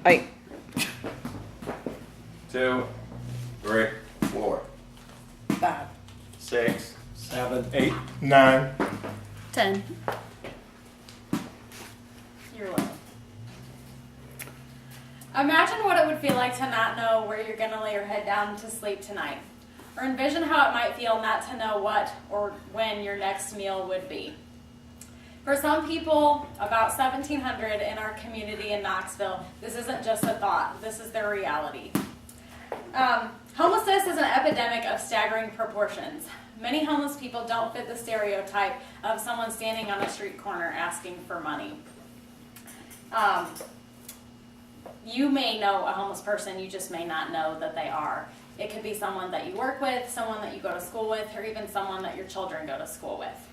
Aye. 2, 3, 4, 5, 6, 7, 8, 9. 10. you're low. Imagine what it would feel like to not know where you're going to lay your head down to sleep tonight. Or envision how it might feel not to know what or when your next meal would be. For some people, about 1,700 in our community in Knoxville, this isn't just a thought, this is their reality. Homelessness is an epidemic of staggering proportions. Many homeless people don't fit the stereotype of someone standing on a street corner asking for money. You may know a homeless person, you just may not know that they are. It could be someone that you work with, someone that you go to school with, or even someone that your children go to school with.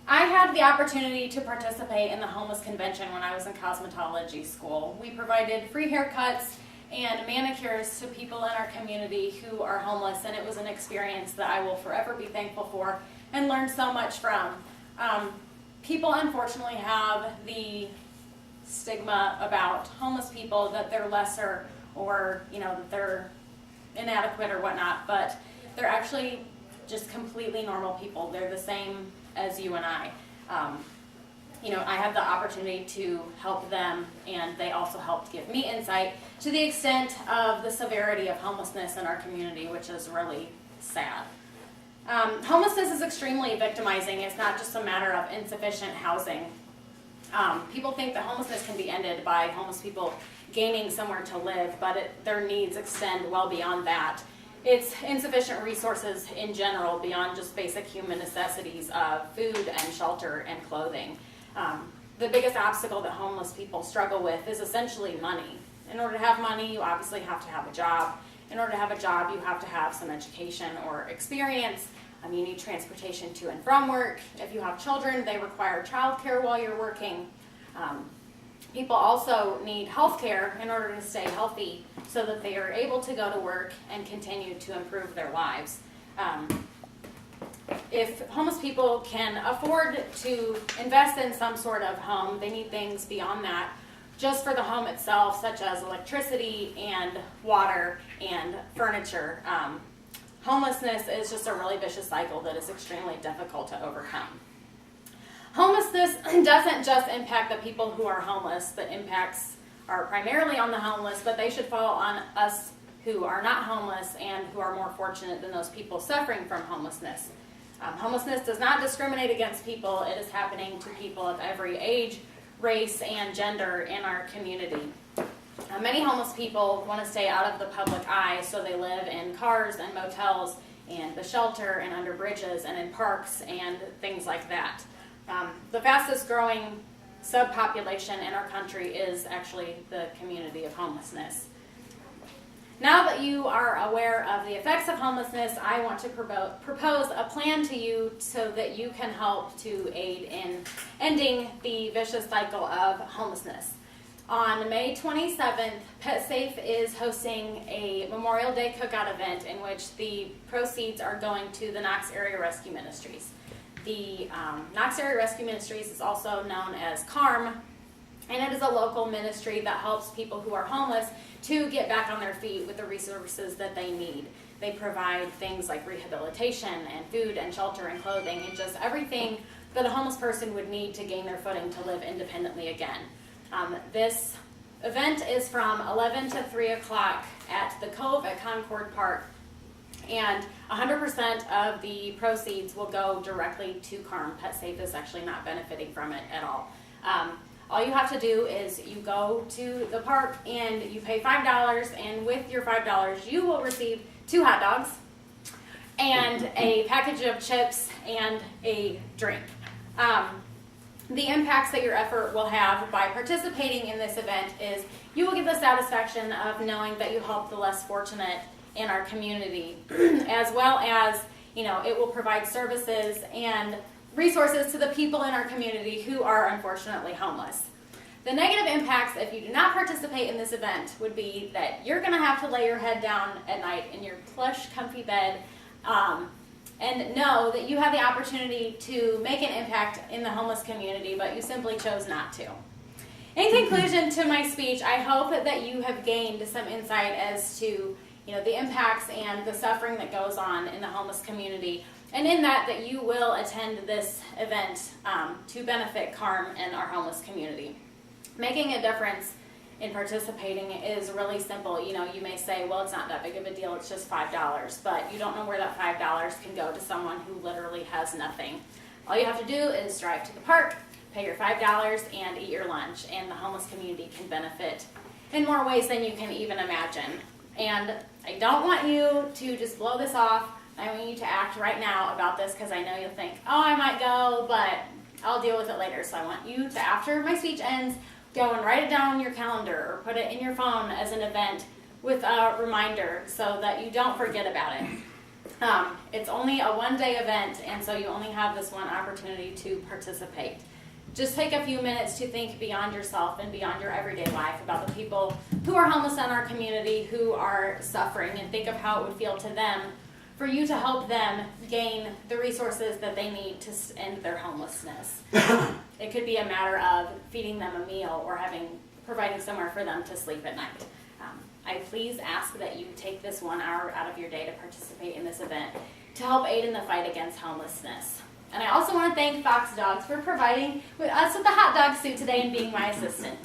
I had the opportunity to participate in the homeless convention when I was in cosmetology school. We provided free haircuts and manicures to people in our community who are homeless, and it was an experience that I will forever be thankful for and learn so much from. People unfortunately have the stigma about homeless people that they're lesser or that they're inadequate or whatnot, but they're actually just completely normal people. They're the same as you and I. I had the opportunity to help them, and they also helped give me insight to the extent of the severity of homelessness in our community, which is really sad. Homelessness is extremely victimizing. It's not just a matter of insufficient housing. People think that homelessness can be ended by homeless people gaining somewhere to live, but their needs extend well beyond that. It's insufficient resources in general beyond just basic human necessities of food and shelter and clothing. The biggest obstacle that homeless people struggle with is essentially money. In order to have money, you obviously have to have a job. In order to have a job, you have to have some education or experience. You need transportation to and from work. If you have children, they require childcare while you're working. People also need health care in order to stay healthy so that they are able to go to work and continue to improve their lives. If homeless people can afford to invest in some sort of home, they need things beyond that just for the home itself, such as electricity and water and furniture. Homelessness is just a really vicious cycle that is extremely difficult to overcome. Homelessness doesn't just impact the people who are homeless. The impacts are primarily on the homeless, but they should fall on us who are not homeless and who are more fortunate than those people suffering from homelessness. Homelessness does not discriminate against people. It is happening to people of every age, race, and gender in our community. Many homeless people want to stay out of the public eye, so they live in cars and motels and the shelter and under bridges and in parks and things like that. The fastest growing subpopulation in our country is actually the community of homelessness. Now that you are aware of the effects of homelessness, I want to propose a plan to you so that you can help to aid in ending the vicious cycle of homelessness. On May 27th, PetSafe is hosting a Memorial Day cookout event in which the proceeds are going to the Knox Area Rescue Ministries. The Knox Area Rescue Ministries is also known as CARM, and it is a local ministry that helps people who are homeless to get back on their feet with the resources that they need. They provide things like rehabilitation and food and shelter and clothing and just everything that a homeless person would need to gain their footing to live independently again. This event is from 11 to 3 o'clock at the Cove at Concord Park, and 100% of the proceeds will go directly to CARM. PetSafe is actually not benefiting from it at all. All you have to do is you go to the park and you pay $5, and with your $5 you will receive 2 hot dogs and a package of chips and a drink. The impacts that your effort will have by participating in this event is you will get the satisfaction of knowing that you help the less fortunate in our community, as well as, it will provide services and resources to the people in our community who are unfortunately homeless. The negative impacts if you do not participate in this event would be that you're going to have to lay your head down at night in your plush, comfy bed and know that you have the opportunity to make an impact in the homeless community, but you simply chose not to. In conclusion to my speech, I hope that you have gained some insight as to the impacts and the suffering that goes on in the homeless community, and in that you will attend this event to benefit CARM and our homeless community. Making a difference in participating is really simple. You may say, well, it's not that big of a deal, it's just $5, but you don't know where that $5 can go to someone who literally has nothing. All you have to do is drive to the park, pay your $5, and eat your lunch, and the homeless community can benefit in more ways than you can even imagine. And I don't want you to just blow this off. I want you to act right now about this, because I know you'll think, oh, I might go, but I'll deal with it later. So I want you to, after my speech ends, go and write it down on your calendar or put it in your phone as an event with a reminder so that you don't forget about it. It's only a one-day event, and so you only have this one opportunity to participate. Just take a few minutes to think beyond yourself and beyond your everyday life about the people who are homeless in our community, who are suffering, and think of how it would feel to them for you to help them gain the resources that they need to end their homelessness. It could be a matter of feeding them a meal or providing somewhere for them to sleep at night. I please ask that you take this 1 hour out of your day to participate in this event to help aid in the fight against homelessness. And I also want to thank Fox Dogs for providing us with a hot dog suit today and being my assistant.